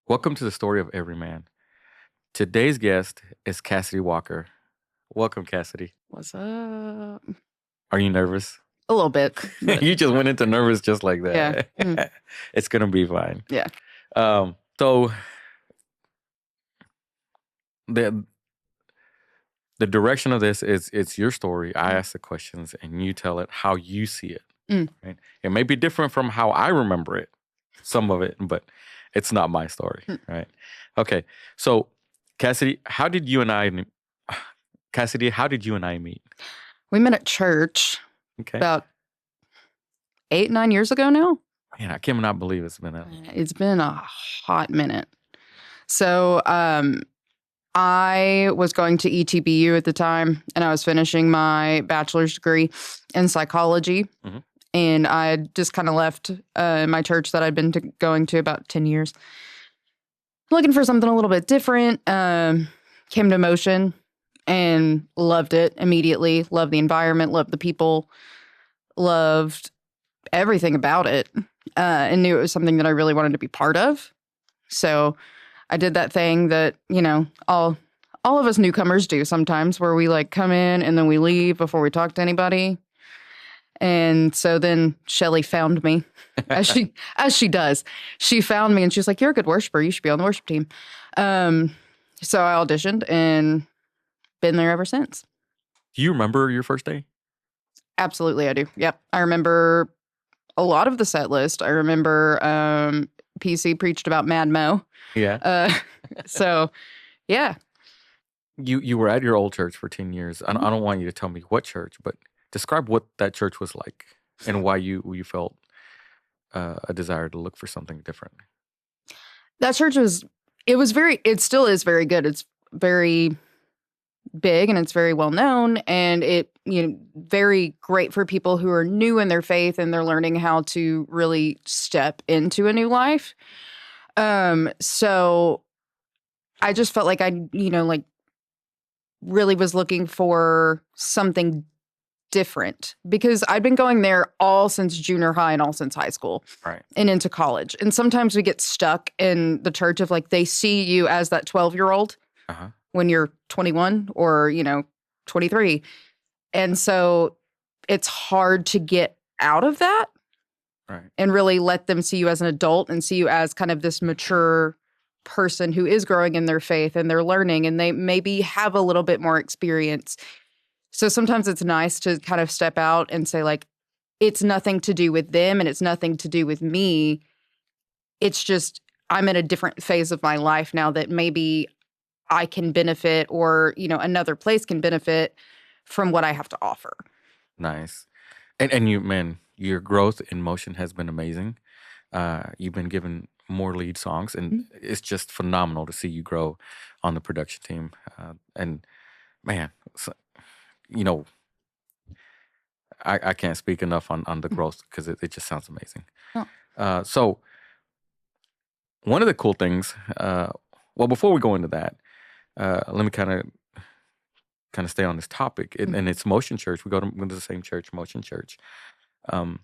Welcome to the story of every man. Today's guest is Cassidy Walker. Welcome, Cassidy. What's up? Are you nervous? A little bit. You just went into nervous just like Yeah. that. It's gonna be fine. Yeah. So the the direction of this is it's your story. I ask the questions and you tell it how you see it. Right? It may be different from how I remember it, some of it, but it's not my story. Right? Okay. So Cassidy, how did you and I meet? We met at church Okay. about 8-9 years ago now. Man, I cannot believe it's been that. It's been a hot minute. So I was going to ETBU at the time, and I was finishing my bachelor's degree in psychology. Mhm. And I had just kind of left my church that I'd been going to about 10 years. Looking for something a little bit different. Came to Motion and loved it immediately. Loved the environment, loved the people, loved everything about it, and knew it was something that I really wanted to be part of. So I did that thing that, all of us newcomers do sometimes, where we like come in and then we leave before we talk to anybody. And so then Shelly found me, as she does. She found me and she was like, "You're a good worshiper. You should be on the worship team." So I auditioned and been there ever since. Do you remember your first day? Absolutely, I do. Yep. I remember a lot of the set list. I remember PC preached about Mad Mo. Yeah. So, yeah. You were at your old church for 10 years. I don't want you to tell me what church, but describe what that church was like and why you felt a desire to look for something different. That church it still is very good. It's very big and it's very well known, and it, very great for people who are new in their faith and they're learning how to really step into a new life. So I just felt like I, really was looking for something different, because I'd been going there all since junior high and all since high school, Right. and into college. And sometimes we get stuck in the church of like, they see you as that 12-year-old when you're 21 or, 23. And so it's hard to get out of that. Right. And really let them see you as an adult and see you as kind of this mature person who is growing in their faith and they're learning and they maybe have a little bit more experience. So sometimes it's nice to kind of step out and say, like, it's nothing to do with them and it's nothing to do with me. It's just I'm in a different phase of my life now that maybe I can benefit, or, another place can benefit from what I have to offer. Nice. And you, man, your growth in Motion has been amazing. You've been given more lead songs, and it's just phenomenal to see you grow on the production team. And man, I can't speak enough on the growth, because it just sounds amazing. Oh. So one of the cool things, well, before we go into that, let me kind of stay on this topic, and it's Motion Church. We go to the same church, Motion Church. How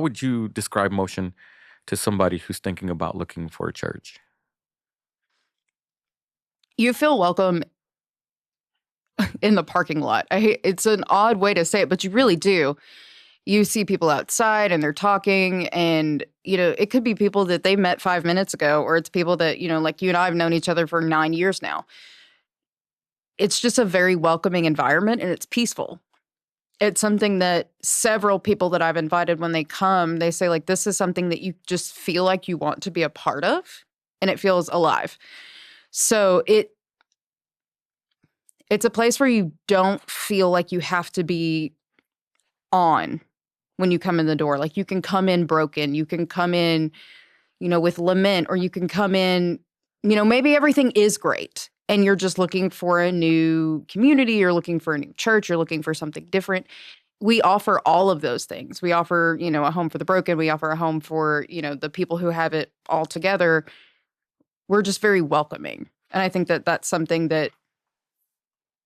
would you describe Motion to somebody who's thinking about looking for a church? You feel welcome in the parking lot. It's an odd way to say it, but you really do. You see people outside and they're talking, and, it could be people that they met 5 minutes ago, or it's people that, like you and I have known each other for 9 years now. It's just a very welcoming environment, and it's peaceful. It's something that several people that I've invited, when they come, they say, like, this is something that you just feel like you want to be a part of, and it feels alive. So it's a place where you don't feel like you have to be on when you come in the door. Like, you can come in broken, you can come in, with lament, or you can come in, maybe everything is great and you're just looking for a new community, you're looking for a new church, you're looking for something different. We offer all of those things. We offer, a home for the broken. We offer a home for, the people who have it all together. We're just very welcoming. And I think that that's something that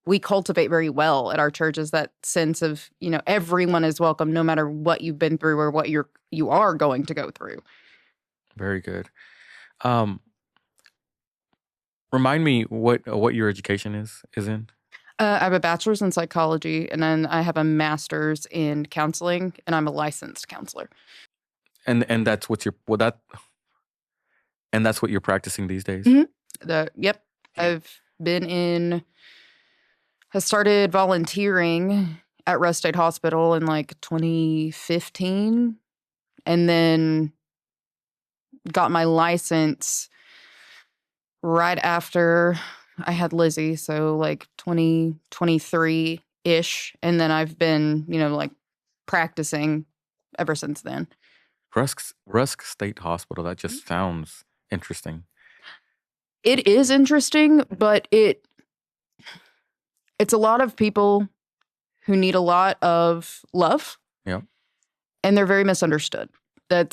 we cultivate very well at our church is that sense of, everyone is welcome no matter what you've been through or what you are going to go through. Very good. Remind me what your education is in. I have a bachelor's in psychology, and then I have a master's in counseling, and I'm a licensed counselor. And that's what that's what you're practicing these days? Yep. I started volunteering at Russ State Hospital in like 2015, and then got my license right after I had Lizzie, so like 2023-ish, and then I've been, like practicing ever since then. Rusk State Hospital, that just sounds interesting. It is interesting, but it's a lot of people who need a lot of love. Yeah. And they're very misunderstood. I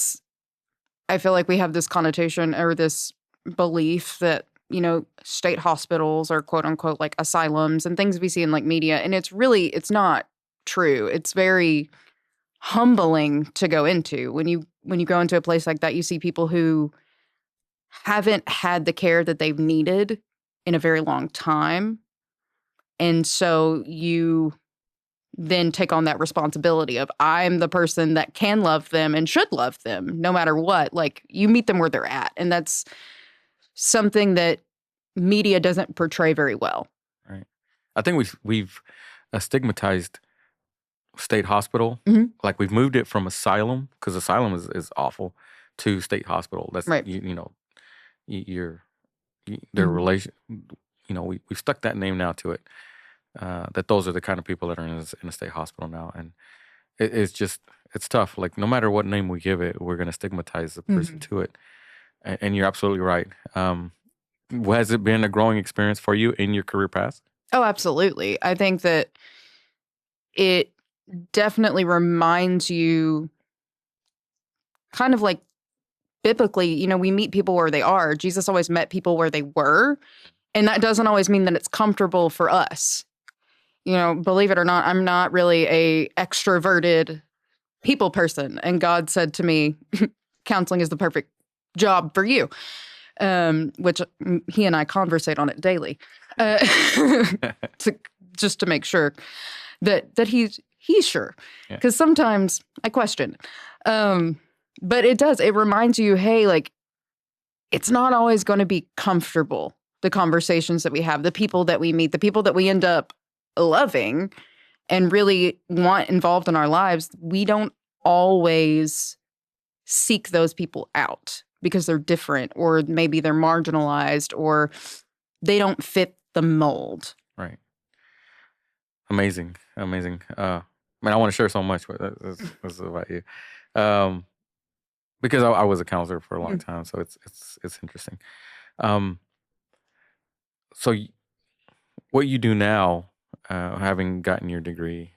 feel like we have this connotation or this belief that, state hospitals are quote unquote like asylums and things we see in like media. And it's not true. It's very humbling to go into. When you go into a place like that, you see people who haven't had the care that they've needed in a very long time. And so you then take on that responsibility of, I'm the person that can love them and should love them no matter what. Like, you meet them where they're at. And that's something that media doesn't portray very well. Right. I think we've stigmatized state hospital. Like, we've moved it from asylum, because asylum is awful, to state hospital. That's right. Their relation. We've stuck that name now to it. That those are the kind of people that are in a state hospital now, and it's tough. Like, no matter what name we give it, we're going to stigmatize the person to it. And you're absolutely right. Has it been a growing experience for you in your career path? Oh, absolutely. I think that it definitely reminds you, kind of like biblically, we meet people where they are. Jesus always met people where they were. And that doesn't always mean that it's comfortable for us. Believe it or not, I'm not really a extroverted people person. And God said to me, counseling is the perfect job for you, which he and I conversate on it daily, just to make sure that he's sure. Because sometimes I question. But it reminds you, hey, like, it's not always going to be comfortable. The conversations that we have, the people that we meet, the people that we end up loving and really want involved in our lives, we don't always seek those people out because they're different, or maybe they're marginalized, or they don't fit the mold. Right. Amazing. I want to share so much that's about you, because I was a counselor for a long time, so it's interesting. So what you do now, having gotten your degree,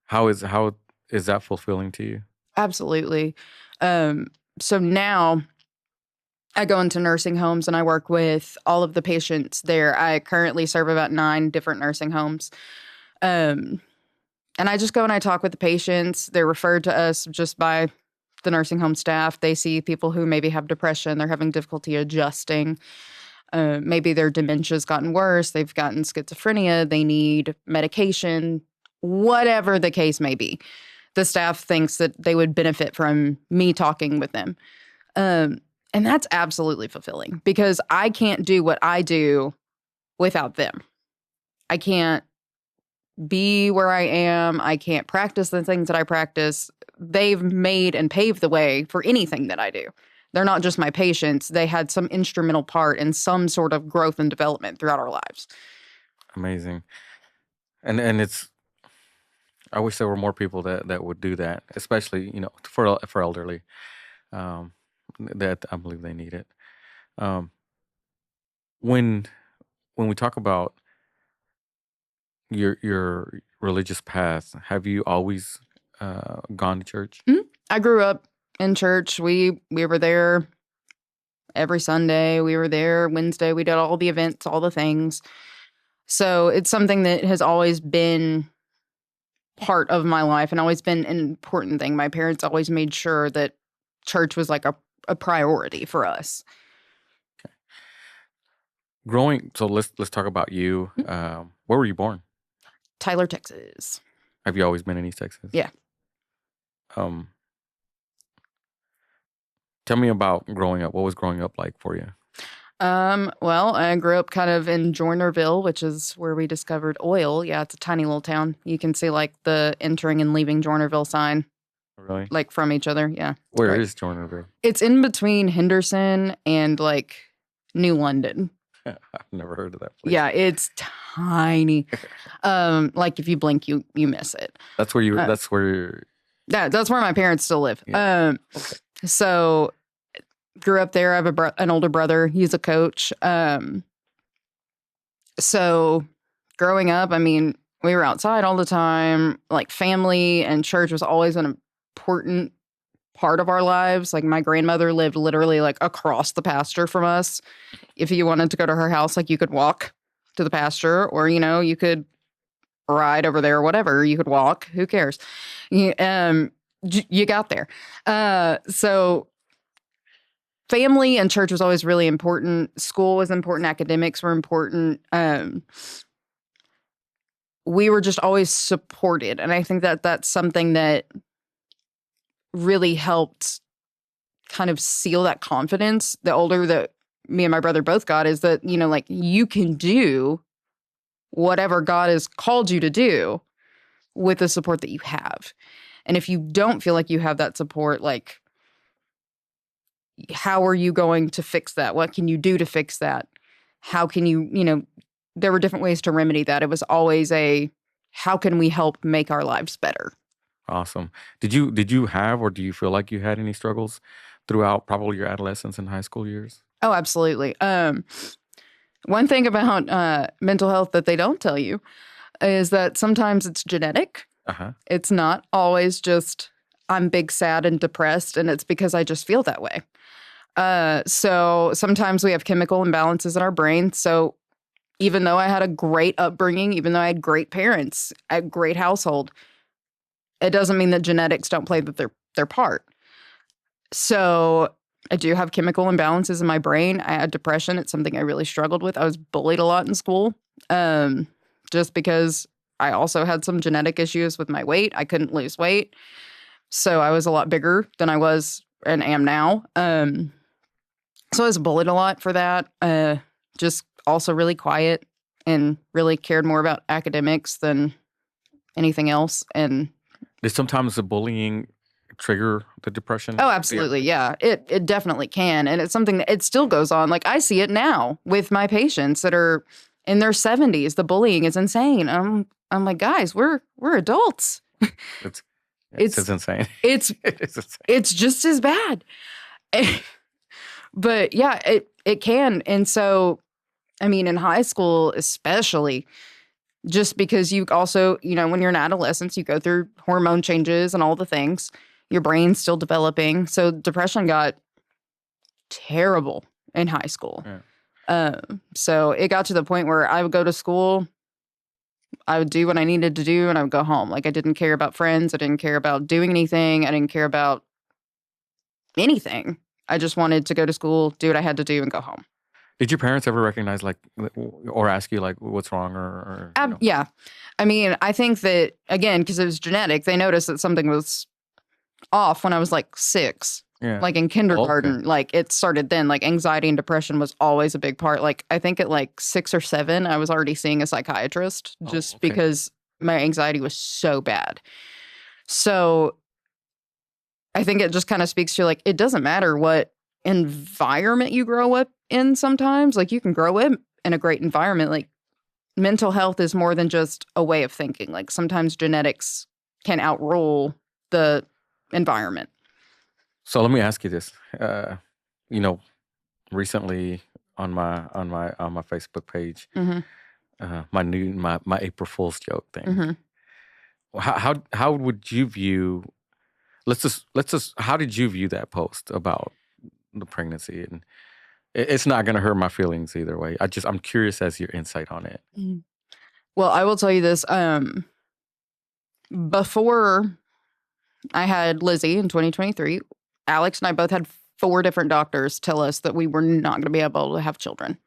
how is that fulfilling to you? Absolutely. So now I go into nursing homes and I work with all of the patients there. I currently serve about 9 different nursing homes. And I just go and I talk with the patients. They're referred to us just by the nursing home staff. They see people who maybe have depression. They're having difficulty adjusting. Maybe their dementia's gotten worse. They've gotten schizophrenia. They need medication, whatever the case may be. The staff thinks that they would benefit from me talking with them. And that's absolutely fulfilling, because I can't do what I do without them. I can't be where I am. I can't practice the things that I practice. They've made and paved the way for anything that I do. They're not just my patients. They had some instrumental part in some sort of growth and development throughout our lives. Amazing. And I wish there were more people that would do that, especially, for elderly, that I believe they need it. When we talk about your religious path, have you always gone to church? I grew up in church. We were there every Sunday. We were there Wednesday. We did all the events, all the things. So it's something that has always been part of my life and always been an important thing. My parents always made sure that church was like a priority for us. So let's talk about you. Where were you born? Tyler, Texas. Have you always been in East Texas? Yeah. Tell me about growing up. What was growing up like for you? Well, I grew up kind of in Joinerville, which is where we discovered oil. Yeah, it's a tiny little town. You can see like the entering and leaving Joinerville sign. Really? Like from each other. Yeah. Where is Joinerville? It's in between Henderson and like New London. I've never heard of that place. Yeah, it's tiny. Like if you blink, you miss it. That's where you. That's where. That's where my parents still live. Yeah. Okay. So grew up there. I have an older brother. He's a coach. So growing up, I mean, we were outside all the time. Like family and church was always an important part of our lives. Like my grandmother lived literally like across the pasture from us. If you wanted to go to her house, like you could walk to the pasture, or you could ride over there or whatever. You could walk. Who cares? You got there. So family and church was always really important. School was important. Academics were important. We were just always supported. And I think that that's something that really helped kind of seal that confidence. The older that me and my brother both got is that, like you can do whatever God has called you to do with the support that you have. And if you don't feel like you have that support, like, how are you going to fix that? What can you do to fix that? How can you, there were different ways to remedy that. It was always how can we help make our lives better? Awesome. Did you have, or do you feel like you had any struggles throughout probably your adolescence and high school years? Oh, absolutely. One thing about mental health that they don't tell you is that sometimes it's genetic. Uh-huh. It's not always just I'm big, sad, and depressed, and it's because I just feel that way. So sometimes we have chemical imbalances in our brain. So even though I had a great upbringing, even though I had great parents, a great household, it doesn't mean that genetics don't play their part. So I do have chemical imbalances in my brain. I had depression. It's something I really struggled with. I was bullied a lot in school, just because I also had some genetic issues with my weight. I couldn't lose weight. So I was a lot bigger than I was and am now. So I was bullied a lot for that. Just also really quiet and really cared more about academics than anything else. And did sometimes the bullying trigger the depression? Oh, absolutely. Yeah. It definitely can. And it's something that it still goes on. Like I see it now with my patients that are in their 70s. The bullying is insane. I'm like, guys, we're adults. It's insane. It's insane. It's just as bad. But yeah, it can. And so, I mean, in high school, especially, just because you also, when you're an adolescent, you go through hormone changes and all the things. Your brain's still developing. So depression got terrible in high school. Yeah. So it got to the point where I would go to school, I would do what I needed to do, and I would go home. Like I didn't care about friends. I didn't care about doing anything. I didn't care about anything. I just wanted to go to school, do what I had to do, and go home. Did your parents ever recognize, like, or ask you, like, what's wrong, or Yeah. I mean, I think that, again, because it was genetic, they noticed that something was off when I was, like, 6. Yeah. Like, in kindergarten. Okay. Like, it started then. Like, anxiety and depression was always a big part. Like, I think at, like, 6 or 7, I was already seeing a psychiatrist just because my anxiety was so bad. So I think it just kind of speaks to, like, it doesn't matter what environment you grow up in sometimes. Like, you can grow up in a great environment. Like, mental health is more than just a way of thinking. Like, sometimes genetics can outrule the environment. So let me ask you this. Recently on my Facebook page, my April Fool's joke thing. Mm-hmm. How would you view? Let's just. How did you view that post about the pregnancy? And it's not going to hurt my feelings either way. I'm curious as your insight on it. Well, I will tell you this. Before I had Lizzie in 2023, Alex and I both had 4 different doctors tell us that we were not going to be able to have children.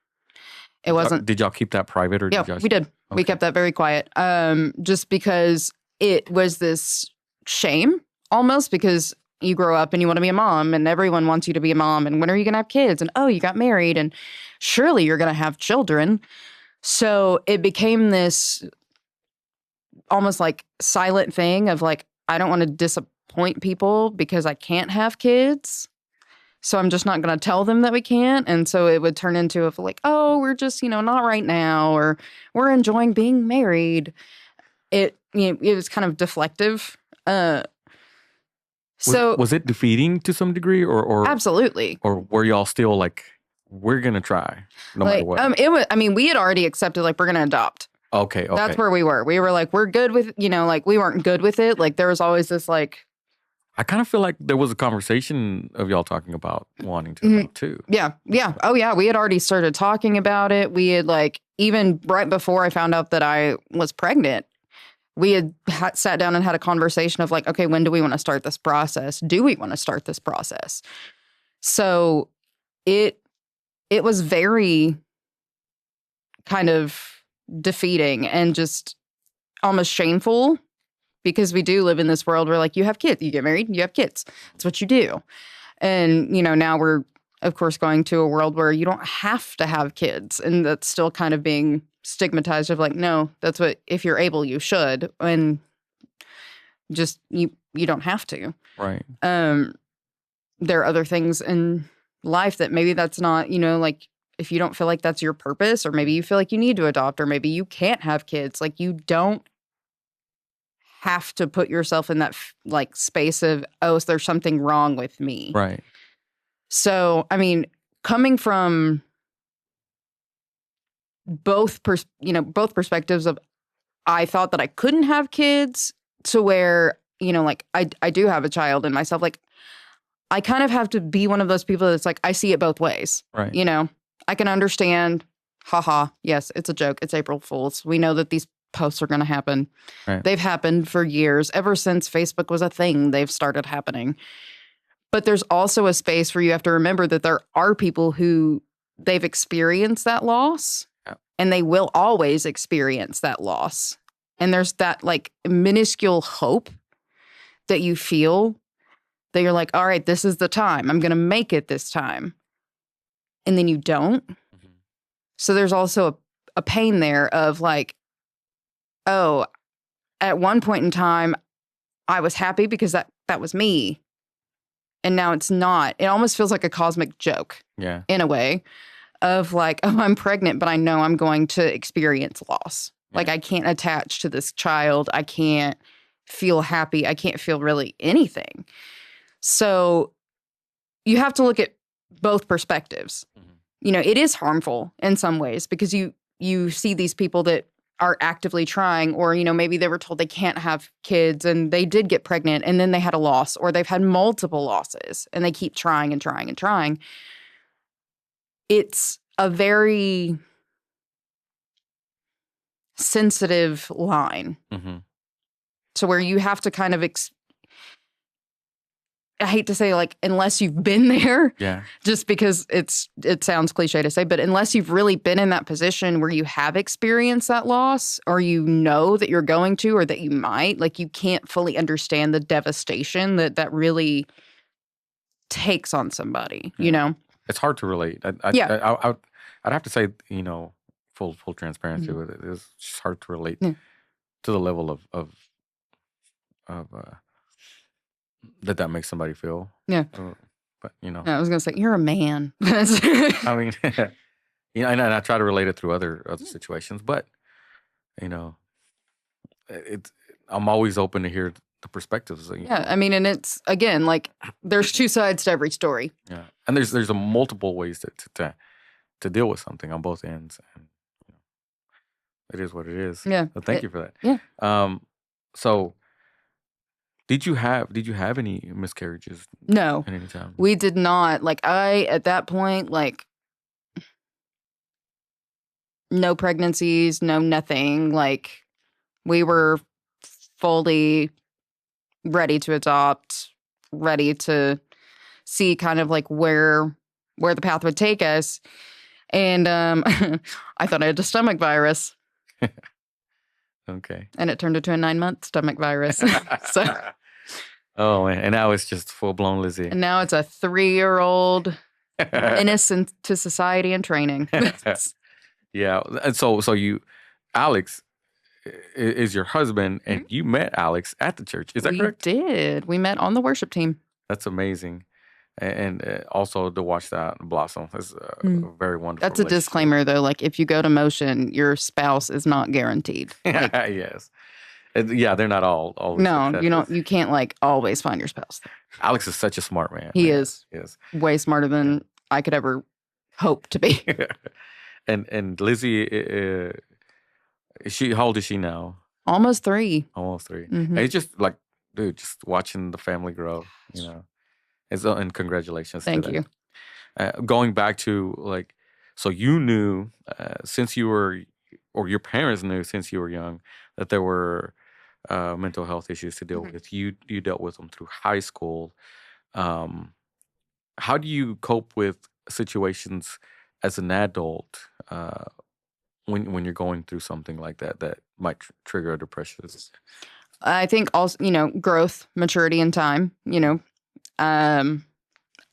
It wasn't. Did y'all keep that private, or Yeah, did y'all? we did. Okay. We kept that very quiet. Just because it was this shame almost, because you grow up and you want to be a mom and everyone wants you to be a mom, and when are you going to have kids? And oh, you got married and surely you're going to have children. So it became this almost like silent thing of like, I don't want to disappoint people because I can't have kids. So I'm just not going to tell them that we can't. And so it would turn into of like, oh, we're just, not right now, or we're enjoying being married. It was kind of deflective. So was it defeating to some degree, or absolutely, or were y'all still like, we're gonna try no matter what? It was. I mean, we had already accepted like we're gonna adopt. Okay. That's where we were. We were like, we're good with, like we weren't good with it. Like there was always this like. I kind of feel like there was a conversation of y'all talking about wanting to adopt too. Yeah. Oh yeah. We had already started talking about it. We had like, even right before I found out that I was pregnant, we had sat down and had a conversation of like, okay, when do we want to start this process? Do we want to start this process? So it was very kind of defeating and just almost shameful, because we do live in this world where like you have kids, you get married, you have kids. That's what you do. And, now we're, of course, going to a world where you don't have to have kids. And that's still kind of being stigmatized of like, no, that's what, if you're able, you should. And just, you don't have to. Right. There are other things in life that maybe that's not, like if you don't feel like that's your purpose, or maybe you feel like you need to adopt, or maybe you can't have kids, like you don't have to put yourself in that like space of, oh, there's something wrong with me. Right. So, I mean, coming from both perspectives of, I thought that I couldn't have kids, to where, like I do have a child in myself. Like I kind of have to be one of those people that's like, I see it both ways. Right. I can understand, haha, yes, it's a joke. It's April Fool's. We know that these posts are going to happen. Right. They've happened for years. Ever since Facebook was a thing, they've started happening. But there's also a space where you have to remember that there are people who they've experienced that loss, and they will always experience that loss. And there's that like minuscule hope that you feel that you're like, all right, this is the time. I'm going to make it this time. And then you don't. Mm-hmm. So there's also a pain there of like, oh, at one point in time, I was happy because that was me. And now it's not. It almost feels like a cosmic joke. Yeah. In a way of like, oh, I'm pregnant, but I know I'm going to experience loss. Yeah. Like I can't attach to this child. I can't feel happy. I can't feel really anything. So you have to look at both perspectives. Mm-hmm. It is harmful in some ways, because you see these people that are actively trying, or, maybe they were told they can't have kids and they did get pregnant and then they had a loss, or they've had multiple losses and they keep trying and trying and trying. It's a very sensitive line. Mm-hmm. To where you have to kind of, I hate to say like, unless you've been there, yeah, just because it sounds cliche to say, but unless you've really been in that position where you have experienced that loss, or that you're going to, or that you might, like you can't fully understand the devastation that really takes on somebody, yeah. It's hard to relate. I'd have to say, full transparency with it. It's just hard to relate to the level of that makes somebody feel. Yeah. But I was gonna say, you're a man. I mean, and I try to relate it through other situations, but I'm always open to hear the perspectives. Yeah, I mean, and it's again like there's two sides to every story. Yeah, and there's a multiple ways to deal with something on both ends, and it is what it is. Yeah. So thank you for that. Yeah. So did you have any miscarriages? No. At any time? We did not. Like at that point, like no pregnancies, no nothing. Like, we were fully ready to adopt, ready to see kind of like where the path would take us. And I thought I had a stomach virus. Okay. And it turned into a 9-month stomach virus. So, oh, man. And now it's just full blown Lizzie. and now it's a 3-year-old innocent to society and training. Yeah. And so you, Alex is your husband, and you met Alex at the church. Is that correct? We did. We met on the worship team. That's amazing. And also to watch that blossom is very wonderful. That's a disclaimer, though. Like, if you go to Motion, your spouse is not guaranteed. Like, yes. Yeah, they're not all always. No, you can't like always find your spouse. Alex is such a smart man. He is. Yes. Way smarter than I could ever hope to be. And Lizzie, how old is she now? Almost 3. Almost 3. Mm-hmm. And it's just like, dude, just watching the family grow, and congratulations. Thank you. Going back to like, so you knew since you were, or your parents knew since you were young, that there were mental health issues to deal with. You dealt with them through high school. How do you cope with situations as an adult when you're going through something like that might trigger a depression? I think also, growth, maturity, and time,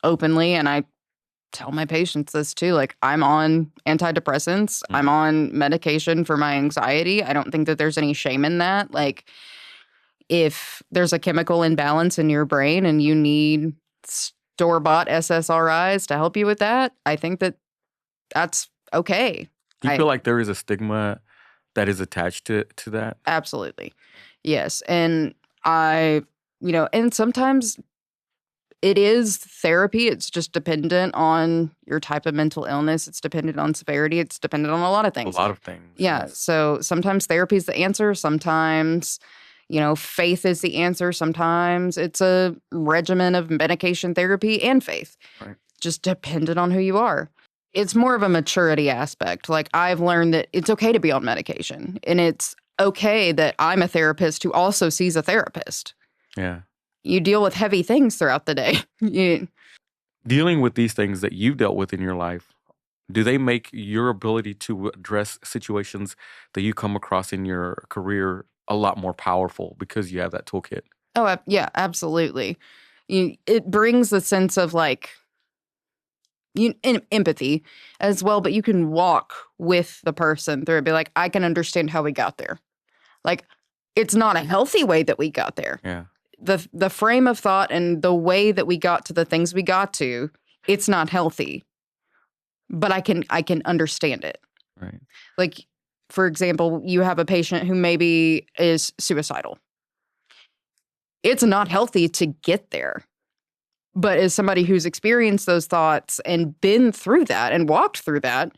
openly. And I tell my patients this too. Like, I'm on antidepressants. I'm on medication for my anxiety. I don't think that there's any shame in that. Like, if there's a chemical imbalance in your brain and you need store-bought SSRIs to help you with that, I think that that's okay. Do you feel like there is a stigma that is attached to that? Absolutely. Yes. And and sometimes it is therapy. It's just dependent on your type of mental illness. It's dependent on severity. It's dependent on a lot of things. A lot of things. Yeah. Yes. So sometimes therapy is the answer. Sometimes, faith is the answer. Sometimes it's a regimen of medication therapy and faith. Right. Just dependent on who you are. It's more of a maturity aspect. Like, I've learned that it's okay to be on medication, and it's okay that I'm a therapist who also sees a therapist. Yeah. You deal with heavy things throughout the day. Dealing with these things that you've dealt with in your life, do they make your ability to address situations that you come across in your career a lot more powerful because you have that toolkit? Oh, yeah, absolutely. It brings a sense of like, empathy as well, but you can walk with the person through it. Be like, I can understand how we got there. Like, it's not a healthy way that we got there. Yeah. The frame of thought and the way that we got to the things we got to, it's not healthy. But I can understand it. Right. Like, for example, you have a patient who maybe is suicidal. It's not healthy to get there. But as somebody who's experienced those thoughts and been through that and walked through that,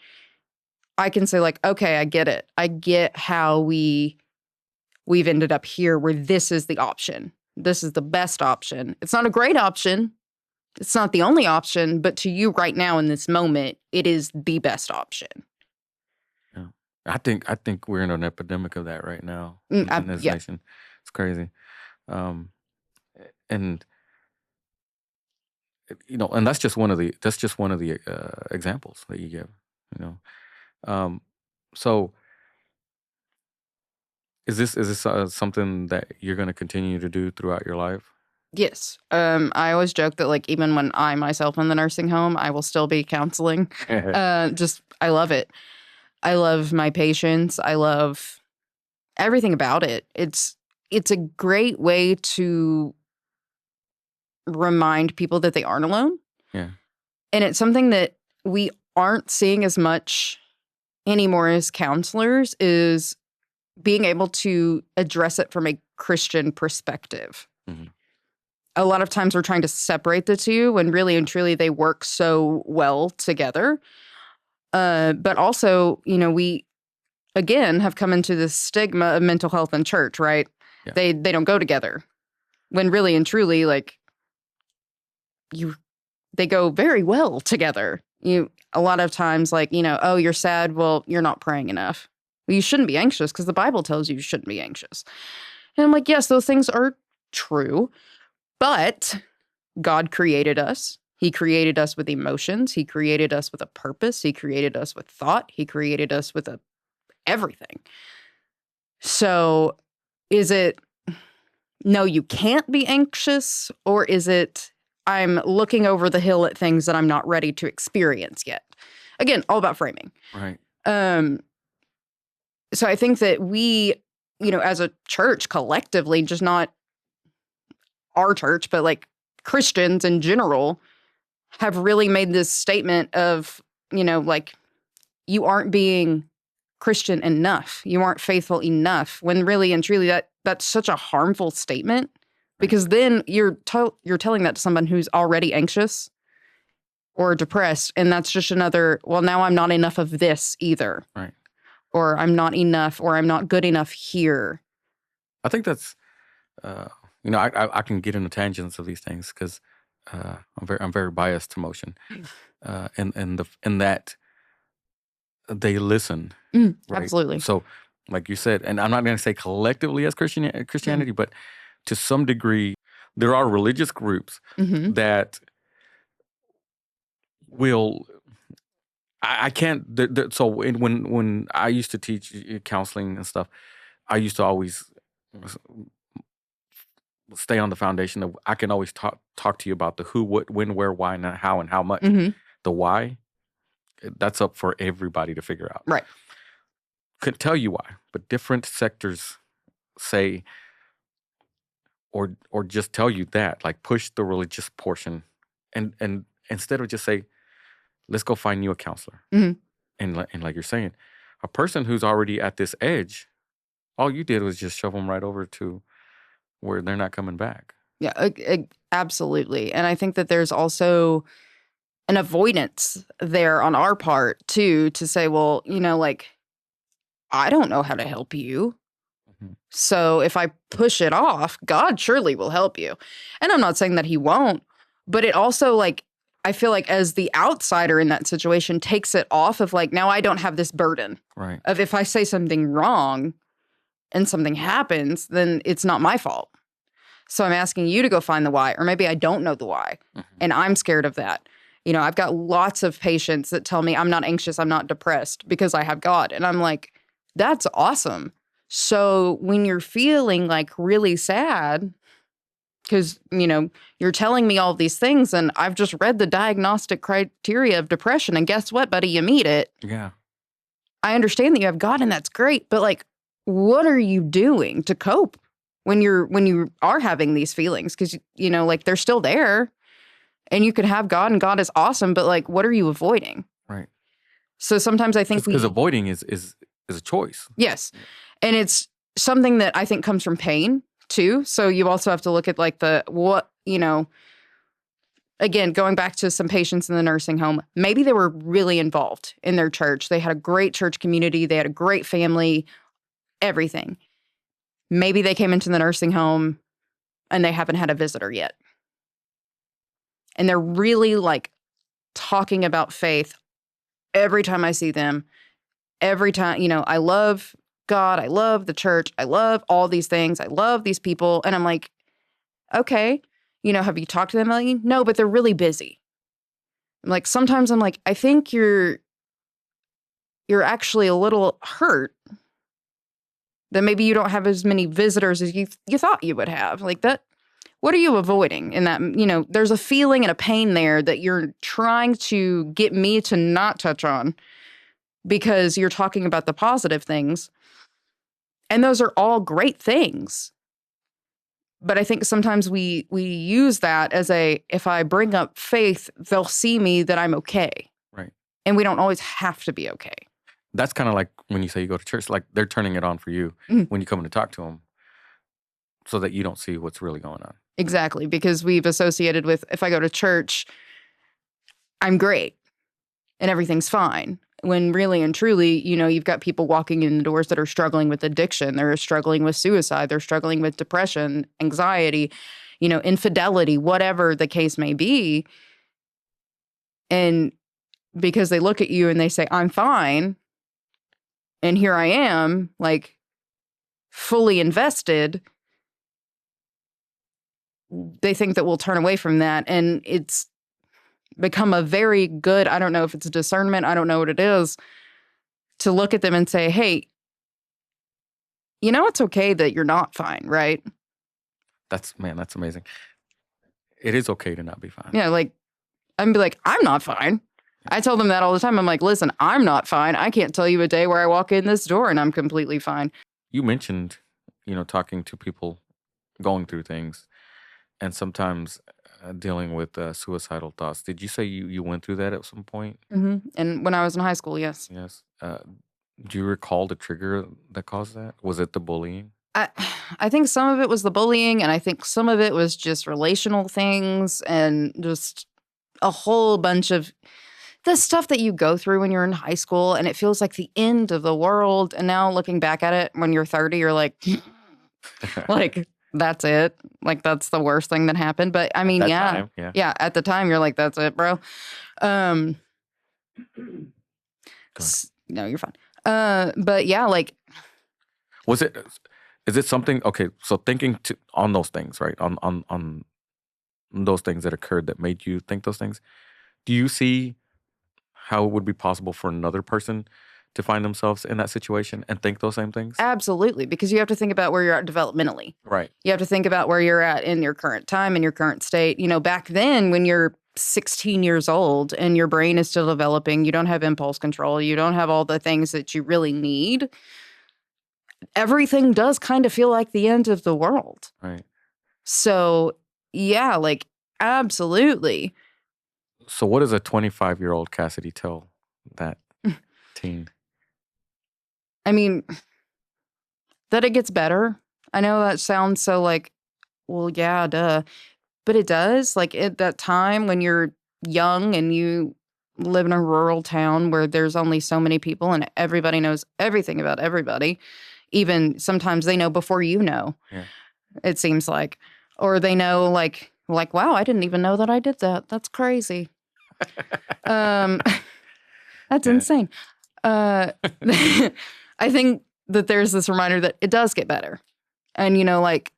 I can say like, okay, I get it. I get how we've ended up here where this is the option. This is the best option. It's not a great option. It's not the only option, but to you right now in this moment, it is the best option. Yeah. I think we're in an epidemic of that right now in this nation. It's crazy. And and that's just one of the examples that you give, so is this something that you're going to continue to do throughout your life? Yes. I always joke that like, even when I myself in the nursing home, I will still be counseling. I love it. I love my patients. I love everything about it. It's a great way to remind people that they aren't alone. Yeah. And it's something that we aren't seeing as much anymore as counselors, is being able to address it from a Christian perspective. Mm-hmm. A lot of times we're trying to separate the two when really and truly they work so well together. But also, we, again, have come into this stigma of mental health and church, right? Yeah. They don't go together. When really and truly, like, they go very well together. A lot of times, like, oh, you're sad. Well, you're not praying enough. Well, you shouldn't be anxious because the Bible tells you shouldn't be anxious. And I'm like, yes, those things are true, but God created us. He created us with emotions. He created us with a purpose. He created us with thought. He created us with everything. So is it, no, you can't be anxious, or is it, I'm looking over the hill at things that I'm not ready to experience yet? Again, all about framing. Right. So I think that we, as a church collectively, just not our church, but like Christians in general, have really made this statement of, like, you aren't being Christian enough. You aren't faithful enough, when really and truly that's such a harmful statement, because then you're telling that to someone who's already anxious or depressed, and that's just another, well, now I'm not enough of this either. Right. Or I'm not enough, or I'm not good enough here. I think that's, I can get into tangents of these things because I'm very biased to motion, in that they listen. Right? Absolutely. So, like you said, and I'm not going to say collectively as Christianity, but to some degree, there are religious groups that will. I can't. So when I used to teach counseling and stuff, I used to always stay on the foundation of I can always talk to you about the who, what, when, where, why, and how, and how much. The why, that's up for everybody to figure out. Right. Could tell you why, but different sectors say, or just tell you that, like push the religious portion, and instead of just say, let's go find you a counselor. And like you're saying, a person who's already at this edge, all you did was just shove them right over to where they're not coming back. Yeah, absolutely. And I think that there's also an avoidance there on our part too, to say, well, like, I don't know how to help you. So if I push it off, God surely will help you. And I'm not saying that he won't, but it also, like, I feel like as the outsider in that situation takes it off of, like, now I don't have this burden. Right. Of if I say something wrong and something happens, then it's not my fault. So I'm asking you to go find the why, or maybe I don't know the why, and I'm scared of that. I've got lots of patients that tell me I'm not anxious, I'm not depressed because I have God. And I'm like, that's awesome. So when you're feeling like really sad, because, you're telling me all these things, and I've just read the diagnostic criteria of depression, and guess what, buddy? You meet it. Yeah. I understand that you have God, and that's great, but, like, what are you doing to cope when you are having these feelings? Because, like, they're still there, and you could have God, and God is awesome, but, like, what are you avoiding? Right. So sometimes I think because avoiding is a choice. Yes. And it's something that I think comes from pain too. So you also have to look at, like, again, going back to some patients in the nursing home, maybe they were really involved in their church. They had a great church community. They had a great family, everything. Maybe they came into the nursing home and they haven't had a visitor yet. And they're really, like, talking about faith every time I see them. Every time, I love God, I love the church, I love all these things, I love these people. And I'm like, okay, have you talked to them lately? No, but they're really busy. I'm like, sometimes I'm like, I think you're actually a little hurt that maybe you don't have as many visitors as you thought you would have. Like, that, what are you avoiding in that? There's a feeling and a pain there that you're trying to get me to not touch on, because you're talking about the positive things. And those are all great things. But I think sometimes we use that as if I bring up faith, they'll see me that I'm okay. Right. And we don't always have to be okay. That's kind of like when you say you go to church, like they're turning it on for you when you come in to talk to them, so that you don't see what's really going on. Exactly. Because we've associated with, if I go to church, I'm great and everything's fine. When really and truly, you've got people walking in the doors that are struggling with addiction. They're struggling with suicide. They're struggling with depression, anxiety, infidelity, whatever the case may be. And because they look at you and they say, I'm fine. And here I am, like, fully invested. They think that we'll turn away from that. And it's become a very good, I don't know if it's a discernment, I don't know what it is, to look at them and say, hey, you know, it's okay that you're not fine, right? That's amazing. It is okay to not be fine. Yeah, like, I'm like, I'm not fine. I tell them that all the time. I'm like, listen, I'm not fine. I can't tell you a day where I walk in this door and I'm completely fine. You mentioned, talking to people going through things and sometimes dealing with suicidal thoughts. Did you say you went through that at some point? Mm-hmm. And when I was in high school, yes. Yes. Do you recall the trigger that caused that? Was it the bullying? I think some of it was the bullying, and I think some of it was just relational things and just a whole bunch of the stuff that you go through when you're in high school, and it feels like the end of the world. And now looking back at it when you're 30, you're like, like, that's it. Like, that's the worst thing that happened. But I mean, yeah. At the time, you're like, that's it, bro. No, you're fine. But yeah, like, is it something? Okay, so thinking on those things, right? On those things that occurred that made you think those things. Do you see how it would be possible for another person to find themselves in that situation and think those same things? Absolutely, because you have to think about where you're at developmentally. Right. You have to think about where you're at in your current time, in your current state. You know, back then when you're 16 years old and your brain is still developing, you don't have impulse control, you don't have all the things that you really need. Everything does kind of feel like the end of the world. Right. So, yeah, like, absolutely. So what does a 25-year-old Cassidy tell that teen? I mean, that it gets better. I know that sounds so like, well, yeah, duh. But it does. Like, at that time when you're young and you live in a rural town where there's only so many people and everybody knows everything about everybody. Even sometimes they know before you know, it seems like. Or they know like, wow, I didn't even know that I did that. That's crazy. That's insane. I think that there's this reminder that it does get better. And, you know, like,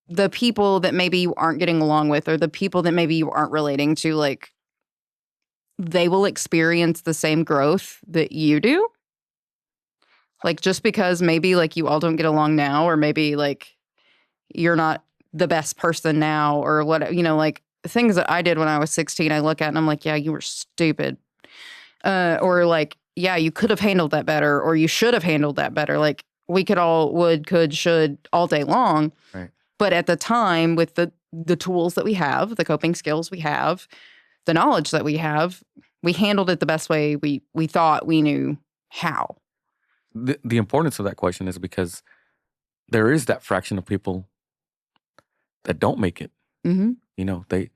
the people that maybe you aren't getting along with or the people that maybe you aren't relating to, like, they will experience the same growth that you do. Like, just because maybe, like, you all don't get along now, or maybe, like, you're not the best person now, or what, you know, like, things that I did when I was 16, I look at and I'm like, yeah, you were stupid. Or like, yeah, you could have handled that better, or you should have handled that better. Like, we could all could, should all day long. Right. But at the time, with the tools that we have, the coping skills we have, the knowledge that we have, we handled it the best way we thought we knew how. The importance of that question is because there is that fraction of people that don't make it. Mm-hmm. You know, they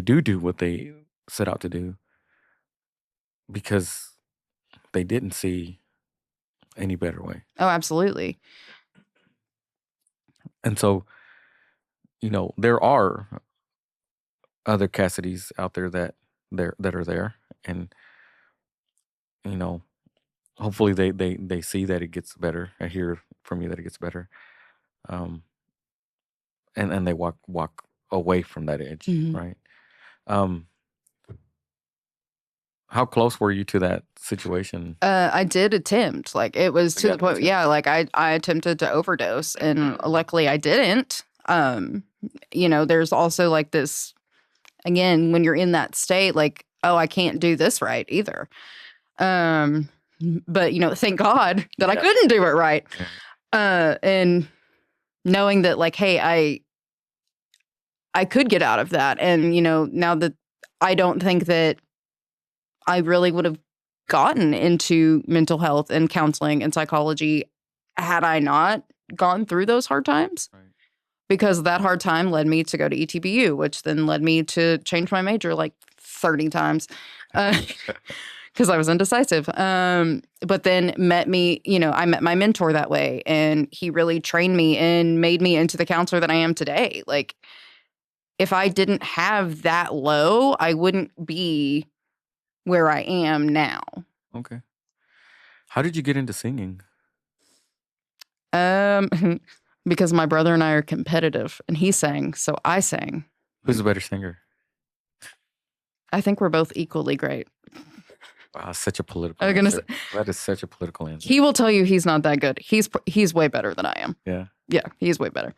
do what they set out to do because they didn't see any better way. Oh, absolutely. And so, you know, there are other Cassidys out there that are there, and you know, hopefully they see that it gets better. I hear from you that it gets better, and they walk away from that edge, right? How close were you to that situation? I did attempt. Like, it was to the point, like, I attempted to overdose, and luckily I didn't. You know, there's also like this, again, when you're in that state, like, oh, I can't do this right either. But, you know, thank God that I couldn't do it right. And knowing that, like, hey, I could get out of that. And, you know, now that I don't think that I really would have gotten into mental health and counseling and psychology had I not gone through those hard times. Right. Because that hard time led me to go to ETBU, which then led me to change my major like 30 times because I was indecisive. But then I met my mentor that way, and he really trained me and made me into the counselor that I am today. Like, if I didn't have that low, I wouldn't be where I am now. Okay. How did you get into singing? Because my brother and I are competitive, and he sang, so I sang. Who's a better singer? I think we're both equally great. Wow, such a political answer. That is such a political answer. He will tell you he's not that good. He's way better than I am. Yeah. Yeah, he's way better.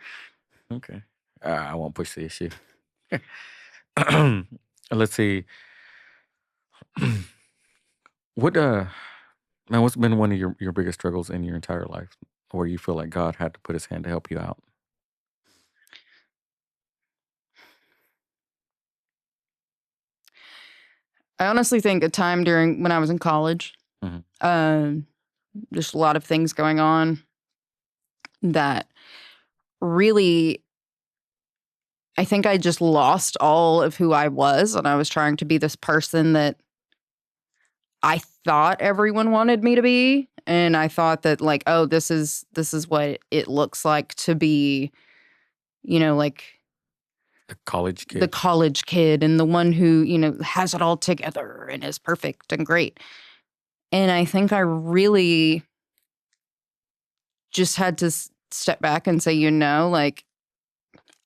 Okay. I won't push the issue. Let's see. What's been one of your biggest struggles in your entire life where you feel like God had to put his hand to help you out? I honestly think a time during when I was in college, just a lot of things going on that really, I think I just lost all of who I was, and I was trying to be this person that I thought everyone wanted me to be, and I thought that like, oh, this is what it looks like to be, like the college kid and the one who, has it all together and is perfect and great. And I think I really just had to step back and say, like,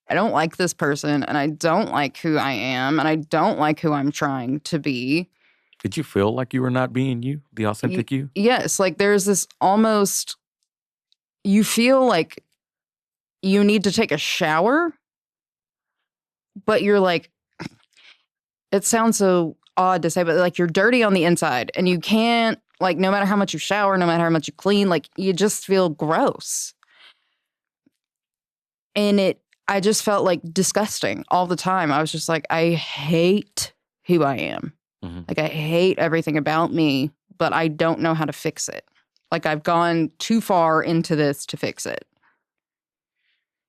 I don't like this person, and I don't like who I am, and I don't like who I'm trying to be. Did you feel like you were not being you, the authentic you? Yes. Like there's this almost, you feel like you need to take a shower, but you're like, it sounds so odd to say, but like you're dirty on the inside, and you can't, like, no matter how much you shower, no matter how much you clean, like you just feel gross. And I just felt like disgusting all the time. I was just like, I hate who I am. Mm-hmm. Like I hate everything about me, but I don't know how to fix it. Like I've gone too far into this to fix it.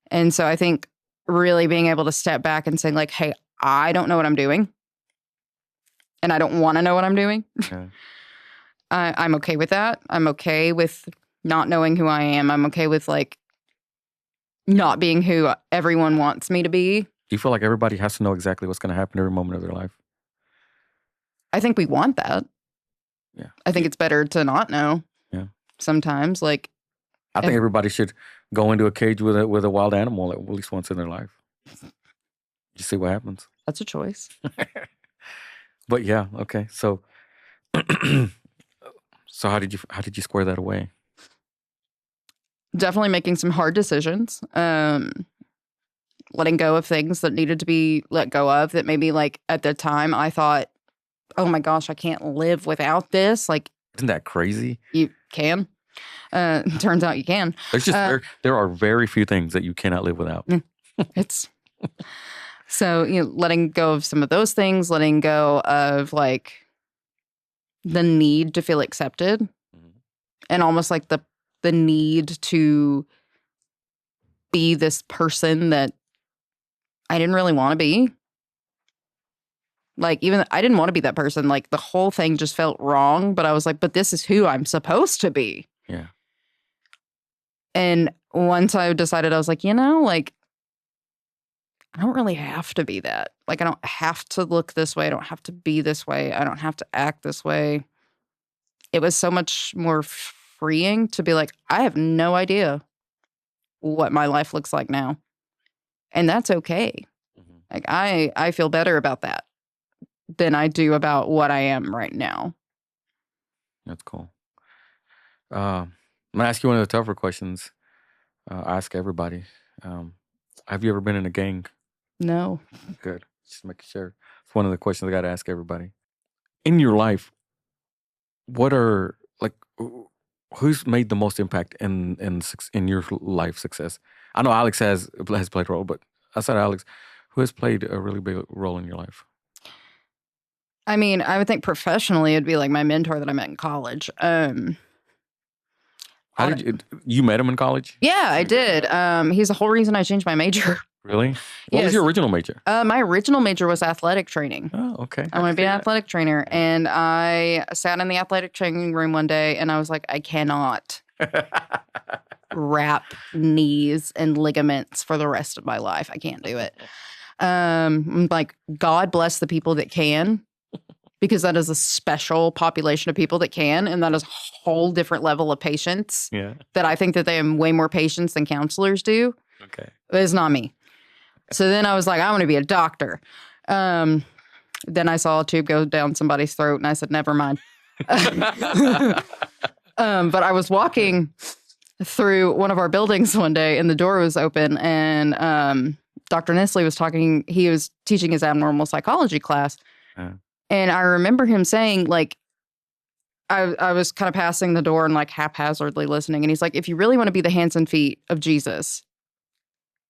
And so I think really being able to step back and say like, hey, I don't know what I'm doing. And I don't want to know what I'm doing. Yeah. I'm okay with that. I'm okay with not knowing who I am. I'm okay with like not being who everyone wants me to be. Do you feel like everybody has to know exactly what's going to happen every moment of their life? I think we want that. Yeah. I think it's better to not know. Yeah. Sometimes, like, I think everybody should go into a cage with a wild animal at least once in their life. You see what happens. That's a choice. But yeah, okay. So, so how did you square that away? Definitely making some hard decisions. Letting go of things that needed to be let go of. That maybe like at the time I thought, oh my gosh, I can't live without this. Like, isn't that crazy? You can. Turns out you can. There's just there are very few things that you cannot live without. It's so letting go of some of those things, letting go of like the need to feel accepted, and almost like the need to be this person that I didn't really want to be. Like, even I didn't want to be that person. Like, the whole thing just felt wrong. But I was like, but this is who I'm supposed to be. Yeah. And once I decided, I was like, like, I don't really have to be that. Like, I don't have to look this way. I don't have to be this way. I don't have to act this way. It was so much more freeing to be like, I have no idea what my life looks like now. And that's okay. Mm-hmm. Like, I feel better about that than I do about what I am right now. That's cool. I'm going to ask you one of the tougher questions I ask everybody. Have you ever been in a gang? No. Good. Just making sure. It's one of the questions I got to ask everybody. In your life, what are, like, who's made the most impact in your life success? I know Alex has played a role, but outside of Alex, who has played a really big role in your life? I mean, I would think professionally it'd be like my mentor that I met in college. How did you met him in college? Yeah, I did. He's the whole reason I changed my major. Really? What was your original major? My original major was athletic training. Oh, okay. I want to be an athletic trainer. And I sat in the athletic training room one day and I was like, I cannot wrap knees and ligaments for the rest of my life. I can't do it. I'm like, God bless the people that can. because that is a special population of people that can, and that is a whole different level of patience. Yeah. That I think that they have way more patience than counselors do. Okay. It's not me. So then I was like, I want to be a doctor. Then I saw a tube go down somebody's throat, and I said, never mind. But I was walking through one of our buildings one day, and the door was open, and Dr. Nestle was talking. He was teaching his abnormal psychology class. And I remember him saying, like, I was kind of passing the door and like haphazardly listening. And he's like, if you really want to be the hands and feet of Jesus,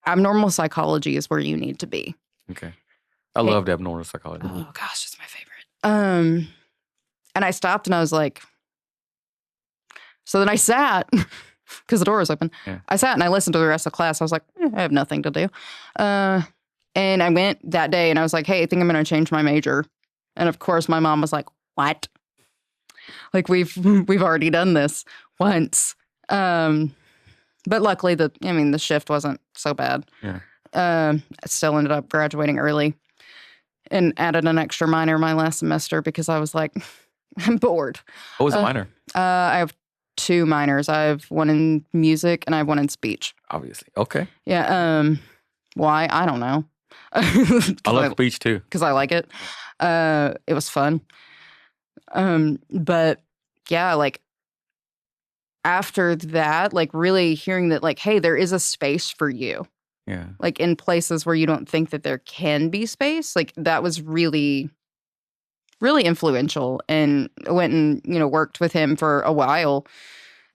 abnormal psychology is where you need to be. Okay. I loved abnormal psychology. Oh gosh, it's my favorite. And I stopped and I was like, so then I sat because the door was open. Yeah. I sat and I listened to the rest of the class. I was like, I have nothing to do. And I went that day and I was like, hey, I think I'm going to change my major. And of course, my mom was like, what? Like, we've already done this once. But luckily, the shift wasn't so bad. Yeah. I still ended up graduating early and added an extra minor my last semester because I was like, I'm bored. What was a minor? I have 2 minors. I have one in music and I have one in speech. Obviously. Okay. Yeah. Why? I don't know. I love speech too. Because I like it. It was fun. But yeah, like after that, like really hearing that, like, hey, there is a space for you. Yeah. Like in places where you don't think that there can be space. Like that was really, really influential, and went and, worked with him for a while.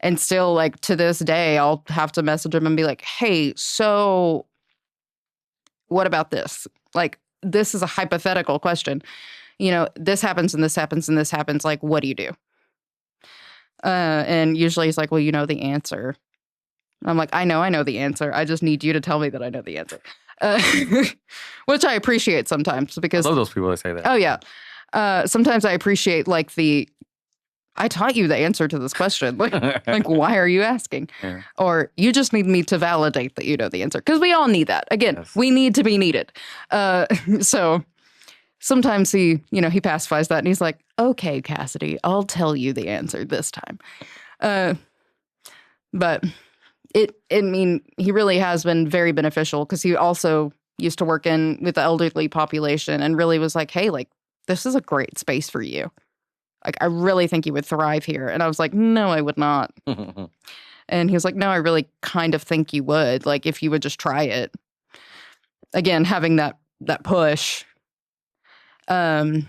And still, like, to this day, I'll have to message him and be like, hey, so what about this? Like, this is a hypothetical question. This happens and this happens and this happens. Like, what do you do? And usually he's like, well, you know the answer. I'm like, I know the answer. I just need you to tell me that I know the answer. Which I appreciate sometimes because... I love those people that say that. Oh, yeah. Sometimes I appreciate, like, I taught you the answer to this question. Like, why are you asking? Yeah. Or you just need me to validate that you know the answer. Because we all need that. Again, yes. We need to be needed. So sometimes he pacifies that and he's like, okay, Cassidy, I'll tell you the answer this time. But he really has been very beneficial because he also used to work with the elderly population and really was like, hey, like, this is a great space for you. Like, I really think you would thrive here. And I was like, no, I would not. And he was like, no, I really kind of think you would, like, if you would just try it. Again, having that push. And